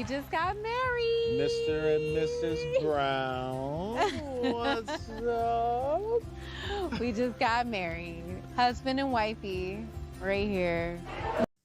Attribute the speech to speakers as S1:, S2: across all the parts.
S1: We just got married.
S2: Mr. and Mrs. Brown. What's up?
S1: We just got married. Husband and wifey, right here.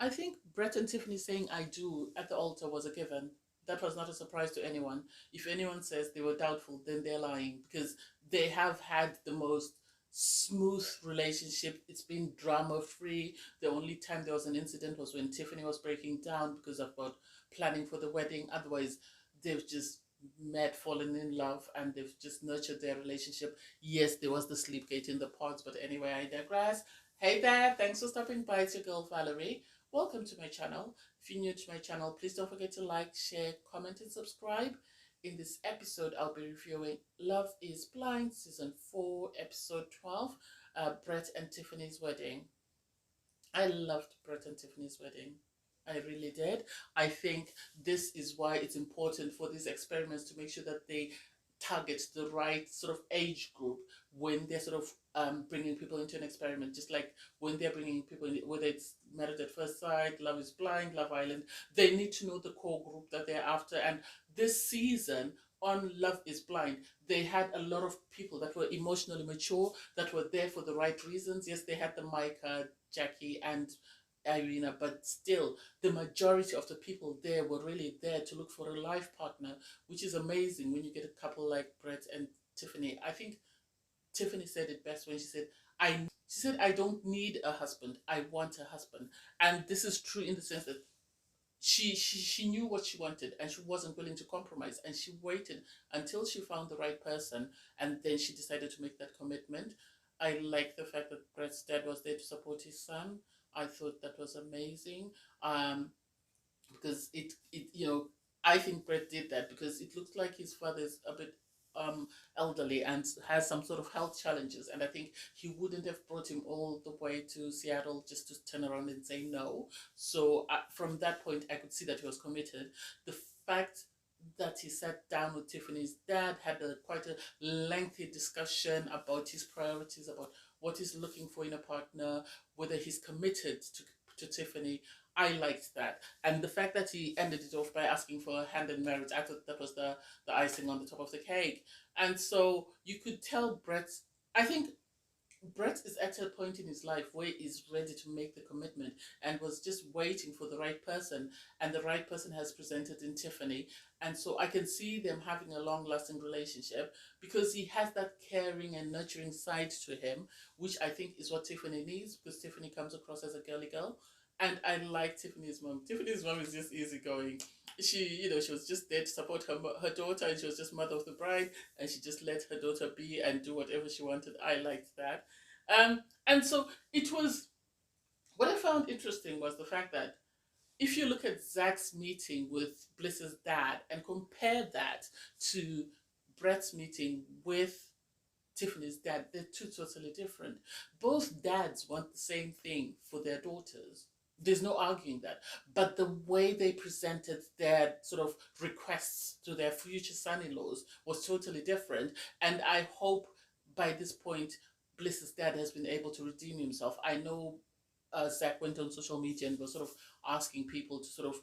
S3: I think Brett and Tiffany saying I do at the altar was a given. That was not a surprise to anyone. If anyone says they were doubtful, then they're lying because they have had the most smooth relationship. It's been drama free. The only time there was an incident was when Tiffany was breaking down because of what planning for the wedding. Otherwise, they've just met, fallen in love, and they've just nurtured their relationship. Yes, there was the sleepgate in the pods, but anyway, I digress. Hey there, thanks for stopping by. It's your girl Valerie. Welcome to my channel. If you're new to my channel, please don't forget to like, share, comment, and subscribe. In this episode, I'll be reviewing Love is Blind, Season 4, Episode 12, Brett and Tiffany's Wedding. I loved Brett and Tiffany's wedding. I really did. I think this is why it's important for these experiments to make sure that they target the right sort of age group when they're sort of bringing people into an experiment. Just like when they're bringing people in, whether it's Married at First Sight, Love is Blind, Love Island, they need to know the core group that they're after. And this season on Love is Blind, they had a lot of people that were emotionally mature, that were there for the right reasons. Yes, they had the Micah, Jackie, and Irina, but still the majority of the people there were really there to look for a life partner, which is amazing when you get a couple like Brett and Tiffany. I think Tiffany said it best when she said I don't need a husband, I want a husband. And this is true in the sense that she knew what she wanted and she wasn't willing to compromise, and she waited until she found the right person, and then she decided to make that commitment. I like the fact that Brett's dad was there to support his son. I thought that was amazing, because it I think Brett did that because it looked like his father's a bit elderly and has some sort of health challenges, and I think he wouldn't have brought him all the way to Seattle just to turn around and say no. So from that point, I could see that he was committed. The fact that he sat down with Tiffany's dad, had quite a lengthy discussion about his priorities, about what he's looking for in a partner, whether he's committed to Tiffany. I liked that. And the fact that he ended it off by asking for a hand in marriage, I thought that was the icing on the top of the cake. And so you could tell I think Brett is at a point in his life where he's ready to make the commitment and was just waiting for the right person, and the right person has presented in Tiffany. And so I can see them having a long lasting relationship because he has that caring and nurturing side to him, which I think is what Tiffany needs, because Tiffany comes across as a girly girl. And I like Tiffany's mom. Tiffany's mom is just easygoing. She was just there to support her daughter, and she was just mother of the bride, and she just let her daughter be and do whatever she wanted. I liked that. And so it was, what I found interesting was the fact that if you look at Zach's meeting with Bliss's dad and compare that to Brett's meeting with Tiffany's dad, they're two totally different. Both dads want the same thing for their daughters. There's no arguing that. But the way they presented their sort of requests to their future son-in-laws was totally different. And I hope by this point, Bliss's dad has been able to redeem himself. I know Zach went on social media and was sort of asking people to sort of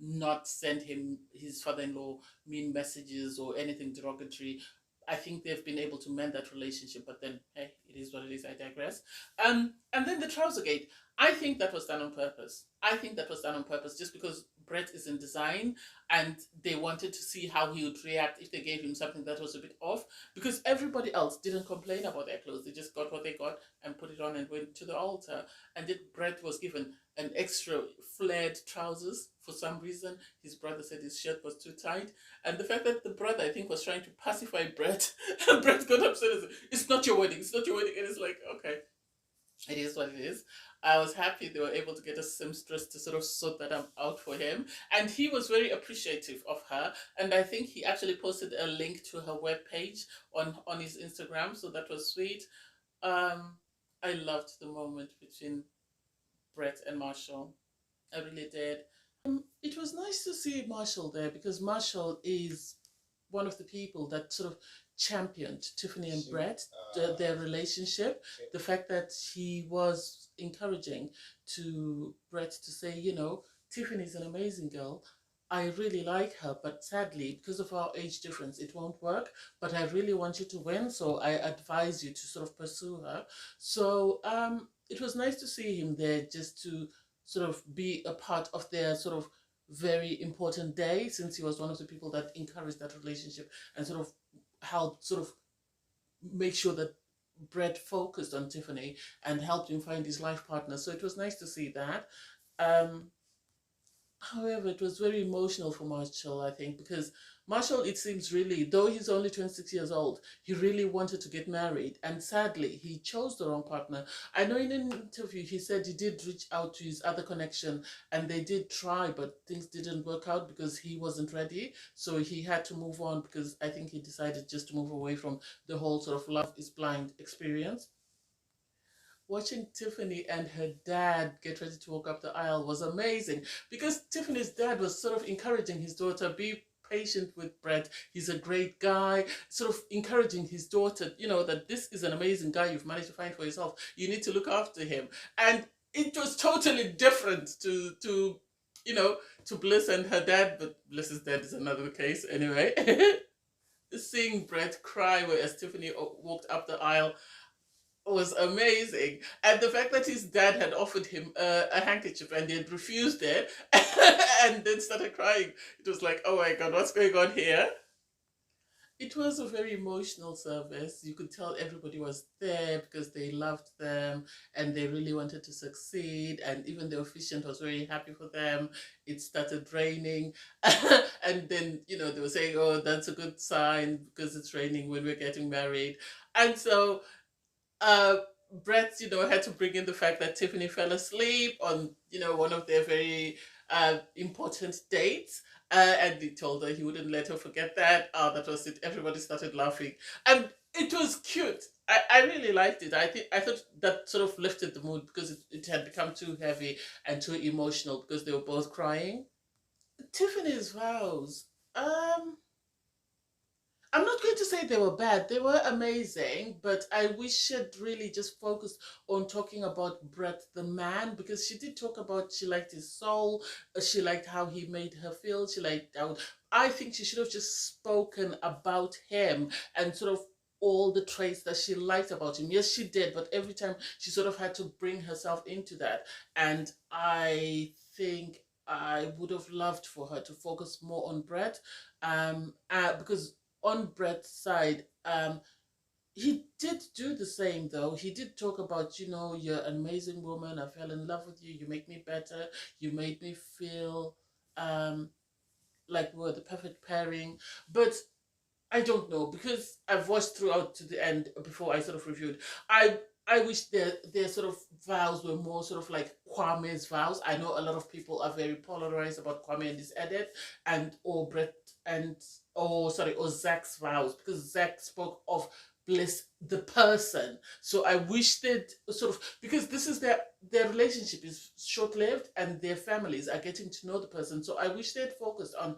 S3: not send him, his father-in-law, mean messages or anything derogatory. I think they've been able to mend that relationship, but then, hey, it is what it is. I digress. And then the trouser gate. I think that was done on purpose. I think that was done on purpose just because Brett is in design and they wanted to see how he would react if they gave him something that was a bit off, because everybody else didn't complain about their clothes. They just got what they got and put it on and went to the altar. And then Brett was given an extra flared trousers for some reason. His brother said his shirt was too tight. And the fact that the brother, I think, was trying to pacify Brett, and Brett got upset and said, "It's not your wedding, it's not your wedding." And it's like, okay, it is what it is. I was happy they were able to get a seamstress to sort of sort that out for him. And he was very appreciative of her. And I think he actually posted a link to her webpage on his Instagram. So that was sweet. I loved the moment between Brett and Marshall. I really did. It was nice to see Marshall there because Marshall is one of the people that sort of championed Tiffany and Brett, their relationship. The fact that he was encouraging to Brett to say, Tiffany's an amazing girl. I really like her, but sadly, because of our age difference, it won't work. But I really want you to win, so I advise you to sort of pursue her. So it was nice to see him there, just to sort of be a part of their sort of very important day, since he was one of the people that encouraged that relationship and sort of helped sort of make sure that Brett focused on Tiffany and helped him find his life partner. So it was nice to see that. Um, However, it was very emotional for Marshall, I think, because Marshall, it seems really, though he's only 26 years old, he really wanted to get married. And sadly, he chose the wrong partner. I know in an interview, he said he did reach out to his other connection and they did try, but things didn't work out because he wasn't ready. So he had to move on because I think he decided just to move away from the whole sort of love is blind experience. Watching Tiffany and her dad get ready to walk up the aisle was amazing because Tiffany's dad was sort of encouraging his daughter, be patient with Brett. He's a great guy, sort of encouraging his daughter, that this is an amazing guy you've managed to find for yourself. You need to look after him. And it was totally different to you know, to Bliss and her dad, but Bliss's dad is another case anyway. Seeing Brett cry as Tiffany walked up the aisle was amazing. And the fact that his dad had offered him a handkerchief and he had refused it and then started crying. It was like, oh my God, what's going on here? It was a very emotional service. You could tell everybody was there because they loved them and they really wanted to succeed. And even the officiant was very happy for them. It started raining. And then, they were saying, oh, that's a good sign because it's raining when we're getting married. And so uh, Brett, had to bring in the fact that Tiffany fell asleep on, one of their very important dates. And he told her he wouldn't let her forget that. Oh, that was it. Everybody started laughing. And it was cute. I really liked it. I thought that sort of lifted the mood because it had become too heavy and too emotional because they were both crying. Tiffany's vows. I'm not going to say they were bad. They were amazing, but I wish she'd really just focused on talking about Brett the man because she did talk about she liked his soul, she liked how he made her feel, she liked how. I think she should have just spoken about him and sort of all the traits that she liked about him. Yes, she did, but every time she sort of had to bring herself into that. And I think I would have loved for her to focus more on Brett because on Brett's side, he did do the same though. He did talk about, you're an amazing woman. I fell in love with you. You make me better. You made me feel like we were the perfect pairing. But I don't know because I've watched throughout to the end before I sort of reviewed. I wish their sort of vows were more sort of like Kwame's vows. I know a lot of people are very polarized about Kwame and his edit and or Brett and or Zach's vows because Zach spoke of Bliss the person. So I wish that sort of because this is their relationship is short lived and their families are getting to know the person. So I wish they'd focused on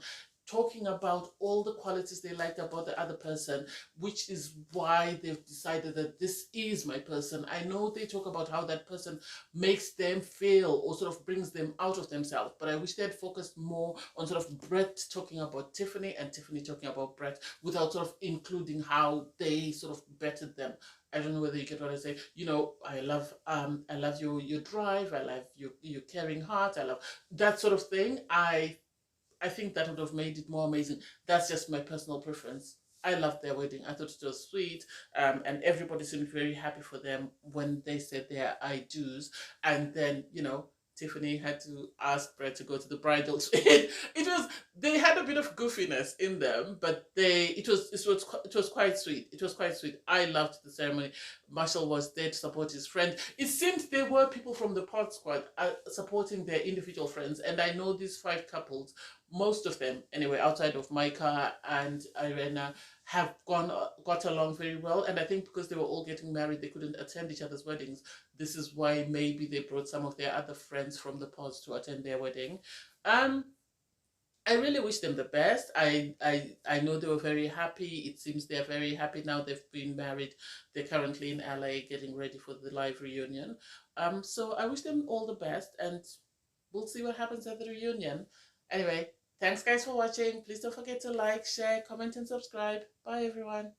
S3: talking about all the qualities they liked about the other person, which is why they've decided that this is my person. I know they talk about how that person makes them feel or sort of brings them out of themselves, but I wish they had focused more on sort of Brett talking about Tiffany and Tiffany talking about Brett without sort of including how they sort of bettered them. I don't know whether you get what I say. I love your drive. I love your caring heart. I love that sort of thing. I think that would have made it more amazing. That's just my personal preference. I loved their wedding. I thought it was sweet, and everybody seemed very happy for them when they said their I do's. And then, Tiffany had to ask Brett to go to the bridal suite. It was they had a bit of goofiness in them, but it was quite sweet. It was quite sweet. I loved the ceremony. Marshall was there to support his friend. It seemed there were people from the pod squad supporting their individual friends, and I know these five couples, most of them anyway, outside of Micah and Irena, have got along very well. And I think because they were all getting married, they couldn't attend each other's weddings. This is why maybe they brought some of their other friends from the pods to attend their wedding. Um, I really wish them the best. I know they were very happy. It seems they're very happy now. They've been married. They're currently in LA getting ready for the live reunion. So I wish them all the best, and we'll see what happens at the reunion. Anyway, Thanks, guys, for watching. Please don't forget to like, share, comment, and subscribe. Bye, everyone.